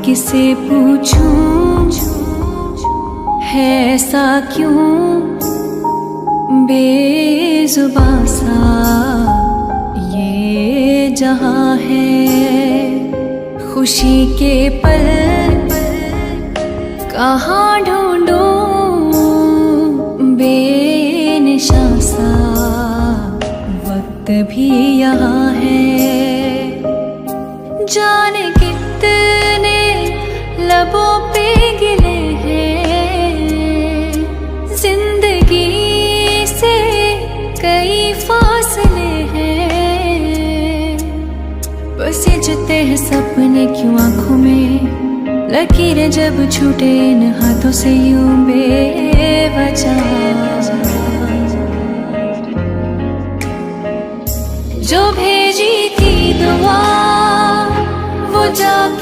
किसे पूछूं है ऐसा क्यों बेजुबां सा ये जहां है। खुशी के पल कहाँ ढूंढूं बेनिशां सा वक्त भी यहाँ है। जाने कितने लबों पे गिले हैं, जिंदगी से कई फासले हैं। बसीजते हैं सपने क्यों आँखों में, लकीरें जब छूटे इन हाथों से यूं बेवजह। जो भेजी थी दुआ वो जाके